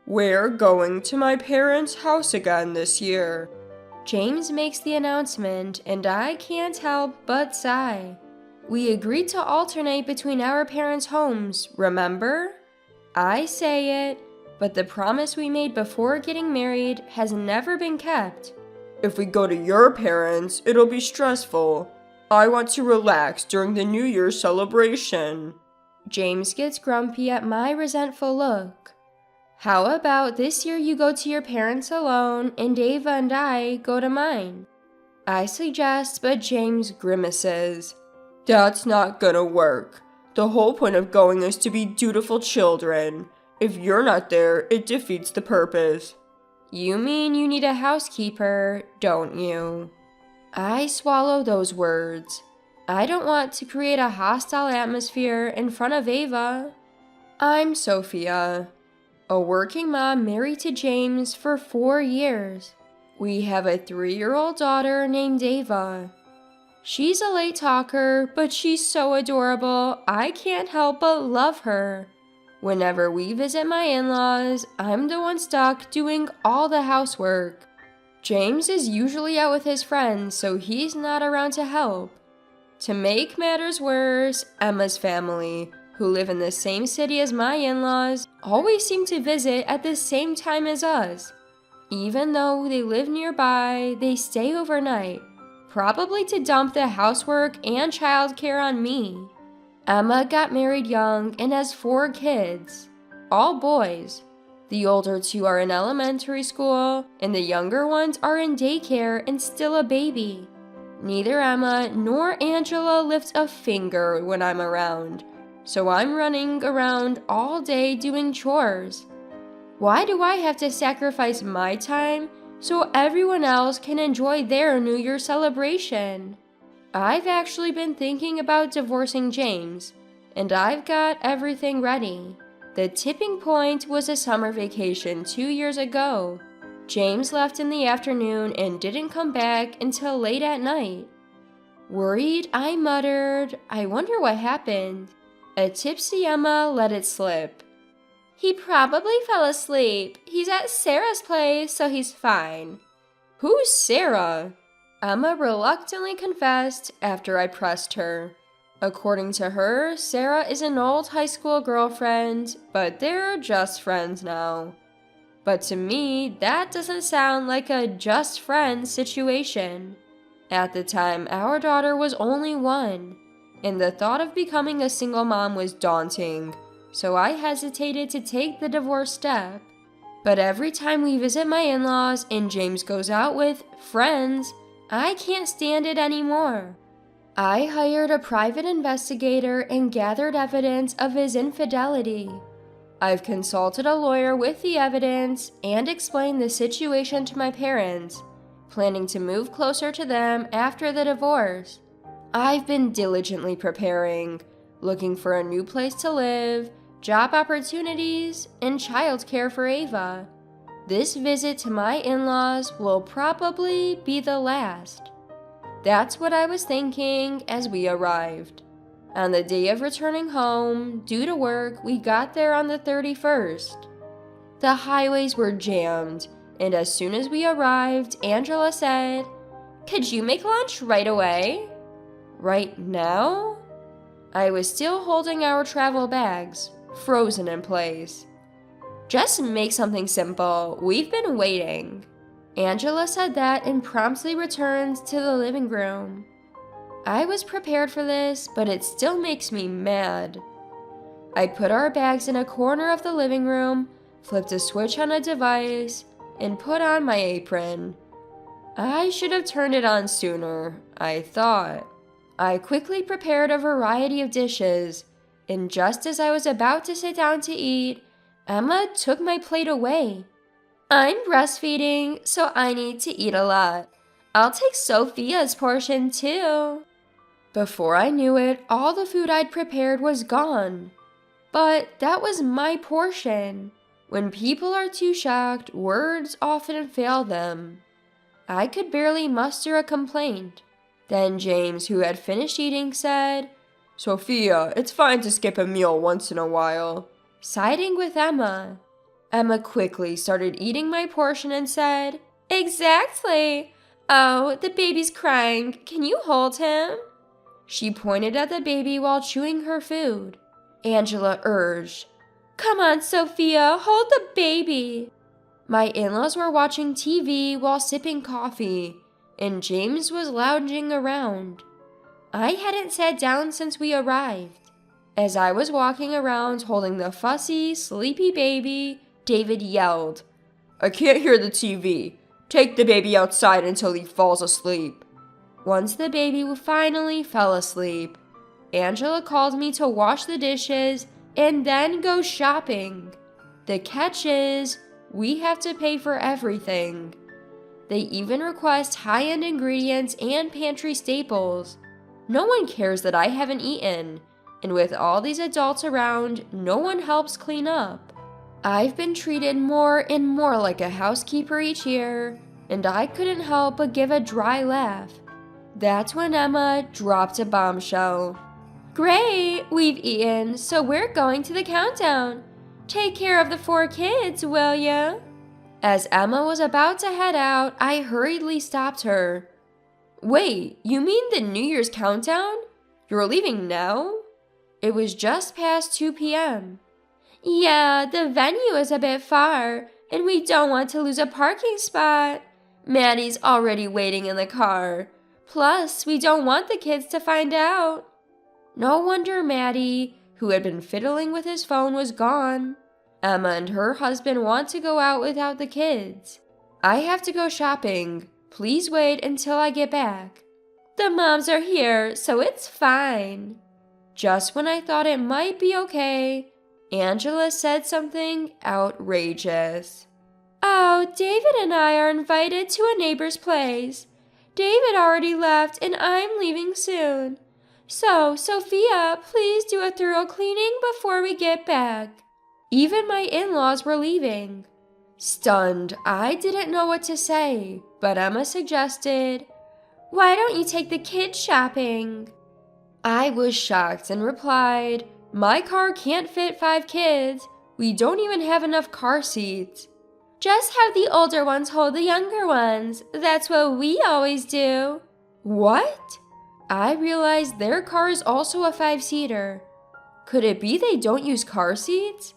We're going to my parents' house again this year. James makes the announcement, and I can't help but sigh. We agreed to alternate between our parents' homes, remember? I say it, but the promise we made before getting married has never been kept. If we go to your parents, it'll be stressful. I want to relax during the New Year's celebration. James gets grumpy at my resentful look. How about this year you go to your parents alone and Ava and I go to mine? I suggest, but James grimaces. That's not gonna work. The whole point of going is to be dutiful children. If you're not there, it defeats the purpose. You mean you need a housekeeper, don't you? I swallow those words. I don't want to create a hostile atmosphere in front of Ava. I'm Sophia, a working mom married to James for 4 years. We have a 3-year-old daughter named Ava. She's a late talker, but she's so adorable, I can't help but love her. Whenever we visit my in-laws, I'm the one stuck doing all the housework. James is usually out with his friends, so he's not around to help. To make matters worse, Emma's family, who live in the same city as my in-laws, always seem to visit at the same time as us. Even though they live nearby, they stay overnight, probably to dump the housework and childcare on me. Emma got married young and has 4 kids, all boys. The older 2 are in elementary school, and the younger ones are in daycare and still a baby. Neither Emma nor Angela lifts a finger when I'm around, so I'm running around all day doing chores. Why do I have to sacrifice my time so everyone else can enjoy their New Year celebration? I've actually been thinking about divorcing James, and I've got everything ready. The tipping point was a summer vacation 2 years ago. James left in the afternoon and didn't come back until late at night. Worried, I muttered, I wonder what happened. A tipsy Emma let it slip. He probably fell asleep. He's at Sarah's place, so he's fine. Who's Sarah? Emma reluctantly confessed after I pressed her. According to her, Sarah is an old high school girlfriend, but they're just friends now. But to me, that doesn't sound like a just friends situation. At the time, our daughter was only 1, and the thought of becoming a single mom was daunting, so I hesitated to take the divorce step. But every time we visit my in-laws and James goes out with friends, I can't stand it anymore. I hired a private investigator and gathered evidence of his infidelity. I've consulted a lawyer with the evidence and explained the situation to my parents, planning to move closer to them after the divorce. I've been diligently preparing, looking for a new place to live, job opportunities, and childcare for Ava. This visit to my in-laws will probably be the last. That's what I was thinking as we arrived. On the day of returning home, due to work, we got there on the 31st. The highways were jammed, and as soon as we arrived, Angela said, "Could you make lunch right away?" Right now? I was still holding our travel bags, frozen in place. Just make something simple. We've been waiting. Angela said that and promptly returned to the living room. I was prepared for this, but it still makes me mad. I put our bags in a corner of the living room, flipped a switch on a device, and put on my apron. I should have turned it on sooner, I thought. I quickly prepared a variety of dishes, and just as I was about to sit down to eat, Emma took my plate away. I'm breastfeeding, so I need to eat a lot. I'll take Sophia's portion too. Before I knew it, all the food I'd prepared was gone. But that was my portion. When people are too shocked, words often fail them. I could barely muster a complaint. Then James, who had finished eating, said, "Sophia, it's fine to skip a meal once in a while." Siding with Emma. Emma quickly started eating my portion and said, "Exactly. Oh, the baby's crying. Can you hold him?" She pointed at the baby while chewing her food. Angela urged, "Come on, Sophia, hold the baby." My in-laws were watching TV while sipping coffee, and James was lounging around. I hadn't sat down since we arrived. As I was walking around holding the fussy, sleepy baby, David yelled, "I can't hear the TV. Take the baby outside until he falls asleep." Once the baby finally fell asleep, Angela called me to wash the dishes and then go shopping. The catch is, we have to pay for everything. They even request high-end ingredients and pantry staples. No one cares that I haven't eaten, and with all these adults around, no one helps clean up. I've been treated more and more like a housekeeper each year, and I couldn't help but give a dry laugh. That's when Emma dropped a bombshell. "Great, we've eaten, so we're going to the countdown. Take care of the 4 kids, will ya?" As Emma was about to head out, I hurriedly stopped her. "Wait, you mean the New Year's countdown? You're leaving now?" It was just past 2 p.m. "Yeah, the venue is a bit far, and we don't want to lose a parking spot. Maddie's already waiting in the car. Plus, we don't want the kids to find out." No wonder Maddie, who had been fiddling with his phone, was gone. Emma and her husband want to go out without the kids. I have to go shopping. Please wait until I get back. "The moms are here, so it's fine." Just when I thought it might be okay, Angela said something outrageous. "Oh, David and I are invited to a neighbor's place. David already left and I'm leaving soon. So, Sophia, please do a thorough cleaning before we get back." Even my in-laws were leaving. Stunned, I didn't know what to say, but Emma suggested, "Why don't you take the kids shopping?" I was shocked and replied, "My car can't fit 5 kids. We don't even have enough car seats." "Just have the older ones hold the younger ones. That's what we always do." What? I realized their car is also a 5-seater. Could it be they don't use car seats?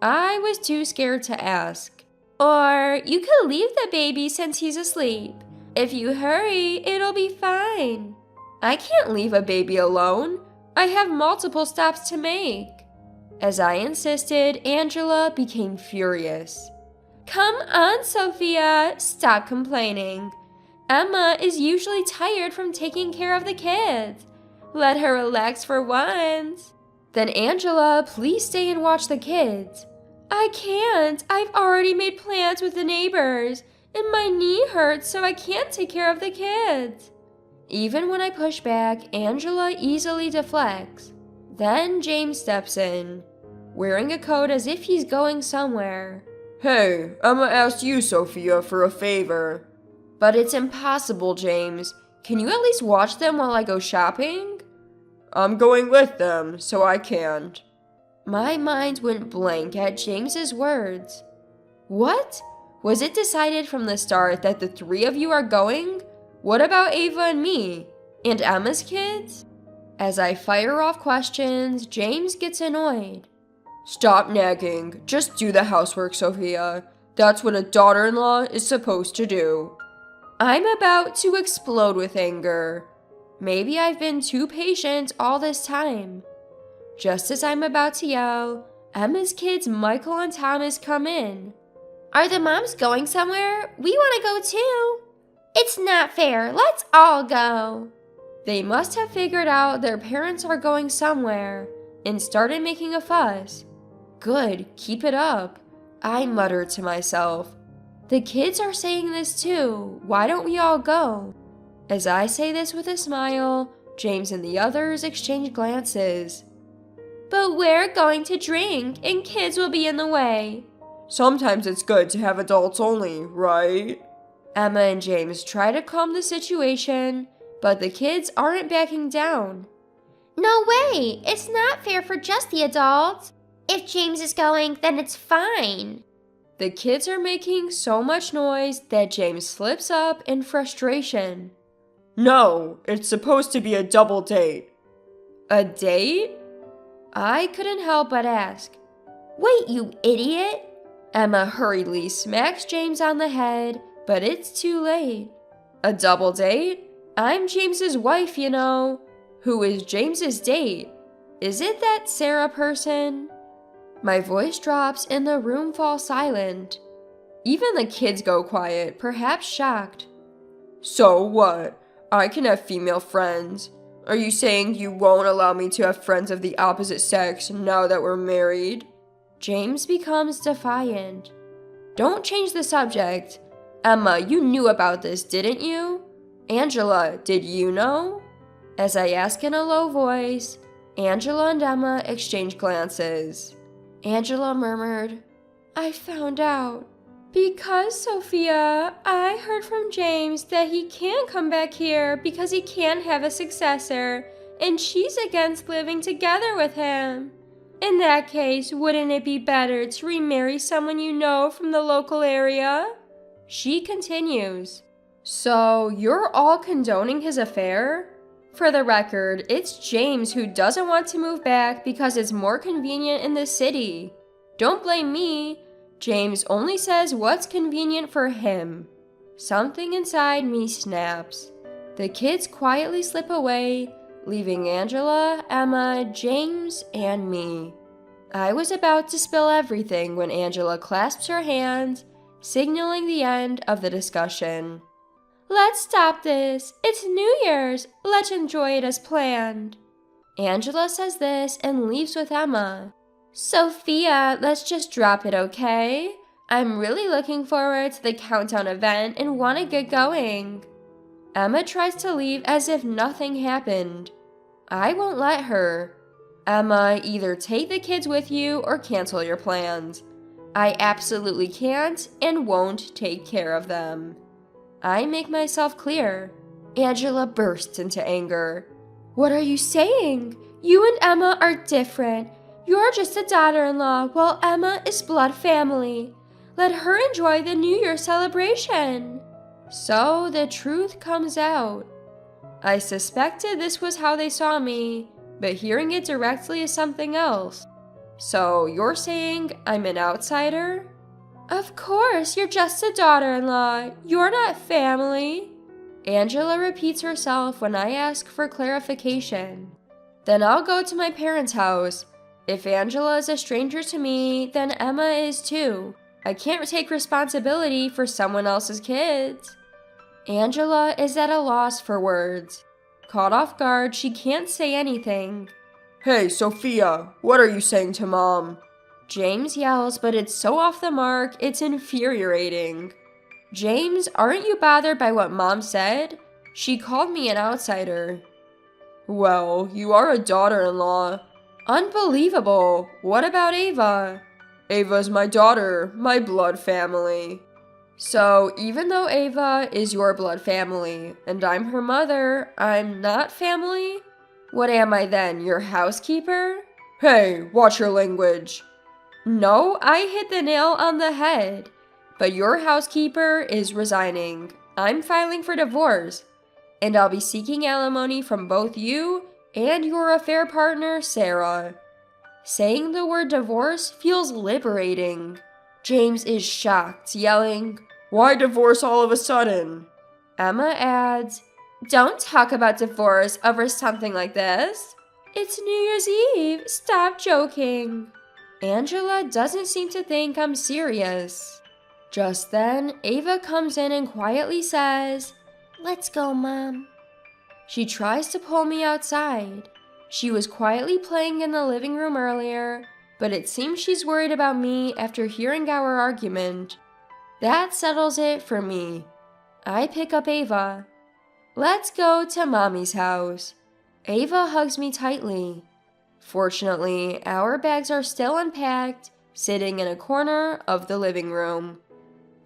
I was too scared to ask. "Or you could leave the baby since he's asleep. If you hurry, it'll be fine." I can't leave a baby alone. I have multiple stops to make. As I insisted, Angela became furious. "Come on, Sophia, stop complaining. Emma is usually tired from taking care of the kids. Let her relax for once." "Then Angela, please stay and watch the kids." "I can't. I've already made plans with the neighbors, and my knee hurts, so I can't take care of the kids." Even when I push back, Angela easily deflects. Then James steps in, wearing a coat as if he's going somewhere. "Hey, Emma asked you, Sophia, for a favor." "But it's impossible, James. Can you at least watch them while I go shopping?" "I'm going with them, so I can't." My mind went blank at James's words. What? Was it decided from the start that the 3 of you are going? What about Ava and me? And Emma's kids? As I fire off questions, James gets annoyed. "Stop nagging. Just do the housework, Sophia. That's what a daughter-in-law is supposed to do." I'm about to explode with anger. Maybe I've been too patient all this time. Just as I'm about to yell, Emma's kids Michael and Thomas come in. "Are the moms going somewhere? We want to go too." "It's not fair. Let's all go." They must have figured out their parents are going somewhere and started making a fuss. Good, keep it up, I muttered to myself. The kids are saying this too. Why don't we all go? As I say this with a smile, James and the others exchange glances. "But we're going to drink, and kids will be in the way." "Sometimes it's good to have adults only, right?" Emma and James try to calm the situation, but the kids aren't backing down. "No way! It's not fair for just the adults. If James is going, then it's fine." The kids are making so much noise that James slips up in frustration. No, it's supposed to be a double date. A date? I couldn't help but ask. Wait, you idiot! Emma hurriedly smacks James on the head, but it's too late. A double date? I'm James's wife, you know. Who is James's date? Is it that Sarah person? My voice drops and the room falls silent. Even the kids go quiet, perhaps shocked. So what? I can have female friends. Are you saying you won't allow me to have friends of the opposite sex now that we're married? James becomes defiant. Don't change the subject. Emma, you knew about this, didn't you? Angela, did you know? As I ask in a low voice, Angela and Emma exchange glances. Angela murmured, I found out. Because, Sophia, I heard from James that he can't come back here because he can't have a successor, and she's against living together with him. In that case, wouldn't it be better to remarry someone you know from the local area? She continues, So you're all condoning his affair? For the record, it's James who doesn't want to move back because it's more convenient in the city. Don't blame me. James only says what's convenient for him. Something inside me snaps. The kids quietly slip away, leaving Angela, Emma, James, and me. I was about to spill everything when Angela clasps her hands, signaling the end of the discussion. Let's stop this. It's New Year's. Let's enjoy it as planned. Angela says this and leaves with Emma. Sophia, let's just drop it, okay? I'm really looking forward to the countdown event and want to get going. Emma tries to leave as if nothing happened. I won't let her. Emma, either take the kids with you or cancel your plans. I absolutely can't and won't take care of them. I make myself clear. Angela bursts into anger. What are you saying? You and Emma are different. You're just a daughter-in-law, while Emma is blood family. Let her enjoy the New Year celebration. So the truth comes out. I suspected this was how they saw me, but hearing it directly is something else. So you're saying I'm an outsider? Of course, you're just a daughter-in-law. You're not family. Angela repeats herself when I ask for clarification. Then I'll go to my parents' house. If Angela is a stranger to me, then Emma is too. I can't take responsibility for someone else's kids. Angela is at a loss for words. Caught off guard, she can't say anything. Hey, Sophia, what are you saying to Mom? James yells, but it's so off the mark, it's infuriating. James, aren't you bothered by what Mom said? She called me an outsider. Well, you are a daughter-in-law. Unbelievable. What about Ava? Ava's my daughter, my blood family. So, even though Ava is your blood family, and I'm her mother, I'm not family? What am I then, your housekeeper? Hey, watch your language. No, I hit the nail on the head. But your housekeeper is resigning. I'm filing for divorce. And I'll be seeking alimony from both you and your affair partner, Sarah. Saying the word divorce feels liberating. James is shocked, yelling, Why divorce all of a sudden? Emma adds, Don't talk about divorce over something like this. It's New Year's Eve. Stop joking. Angela doesn't seem to think I'm serious. Just then, Ava comes in and quietly says, Let's go, Mom. She tries to pull me outside. She was quietly playing in the living room earlier, but it seems she's worried about me after hearing our argument. That settles it for me. I pick up Ava. Let's go to Mommy's house. Ava hugs me tightly. Fortunately, our bags are still unpacked, sitting in a corner of the living room.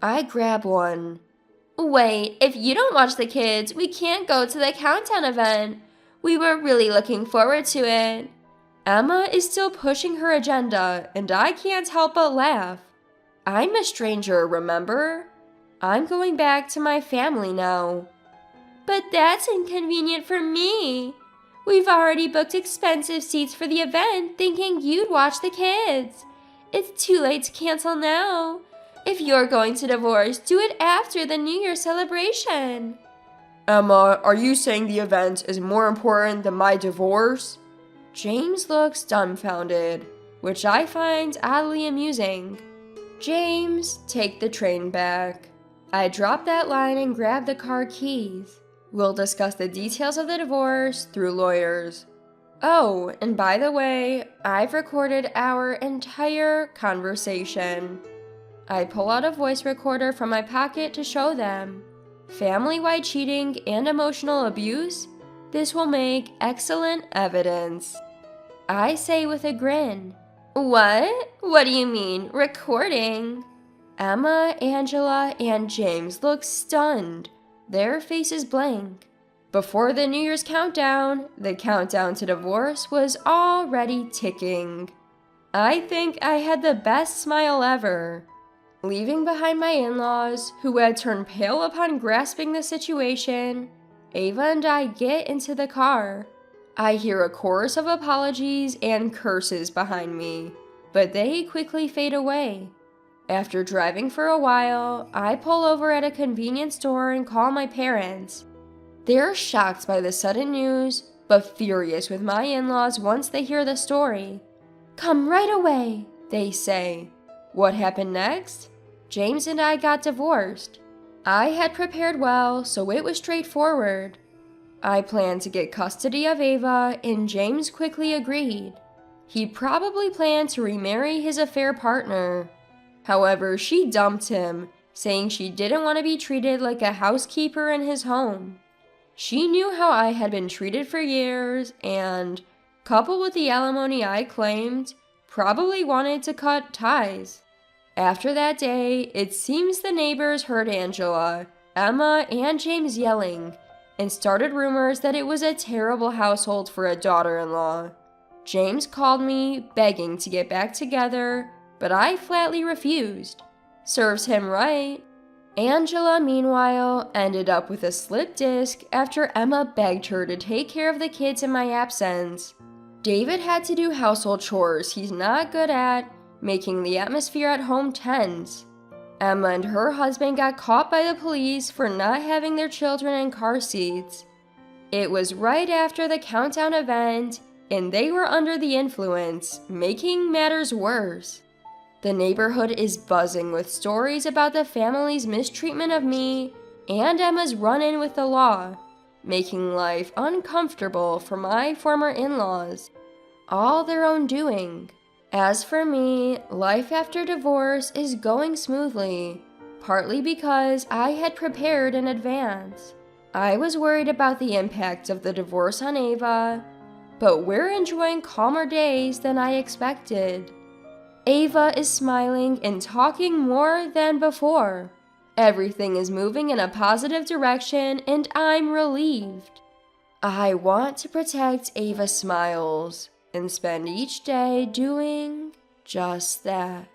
I grab one. Wait, if you don't watch the kids, we can't go to the countdown event. We were really looking forward to it. Emma is still pushing her agenda, and I can't help but laugh. I'm a stranger, remember? I'm going back to my family now. But that's inconvenient for me. We've already booked expensive seats for the event thinking you'd watch the kids. It's too late to cancel now. If you're going to divorce, do it after the New Year celebration. Emma, are you saying the event is more important than my divorce? James looks dumbfounded, which I find oddly amusing. James, take the train back. I drop that line and grab the car keys. We'll discuss the details of the divorce through lawyers. Oh, and by the way, I've recorded our entire conversation. I pull out a voice recorder from my pocket to show them. Family-wide cheating and emotional abuse? This will make excellent evidence. I say with a grin. What? What do you mean, recording? Emma, Angela, and James look stunned. Their faces blank. Before the New Year's countdown, the countdown to divorce was already ticking. I think I had the best smile ever. Leaving behind my in-laws, who had turned pale upon grasping the situation, Ava and I get into the car. I hear a chorus of apologies and curses behind me, but they quickly fade away. After driving for a while, I pull over at a convenience store and call my parents. They're shocked by the sudden news, but furious with my in-laws once they hear the story. Come right away, they say. What happened next? James and I got divorced. I had prepared well, so it was straightforward. I planned to get custody of Ava, and James quickly agreed. He probably planned to remarry his affair partner. However, she dumped him, saying she didn't want to be treated like a housekeeper in his home. She knew how I had been treated for years and, coupled with the alimony I claimed, probably wanted to cut ties. After that day, it seems the neighbors heard Angela, Emma, and James yelling, and started rumors that it was a terrible household for a daughter-in-law. James called me, begging to get back together, but I flatly refused. Serves him right. Angela, meanwhile, ended up with a slipped disc after Emma begged her to take care of the kids in my absence. David had to do household chores he's not good at, making the atmosphere at home tense. Emma and her husband got caught by the police for not having their children in car seats. It was right after the countdown event, and they were under the influence, making matters worse. The neighborhood is buzzing with stories about the family's mistreatment of me and Emma's run-in with the law, making life uncomfortable for my former in-laws. All their own doing. As for me, life after divorce is going smoothly, partly because I had prepared in advance. I was worried about the impact of the divorce on Ava, but we're enjoying calmer days than I expected. Ava is smiling and talking more than before. Everything is moving in a positive direction and I'm relieved. I want to protect Ava's smiles and spend each day doing just that.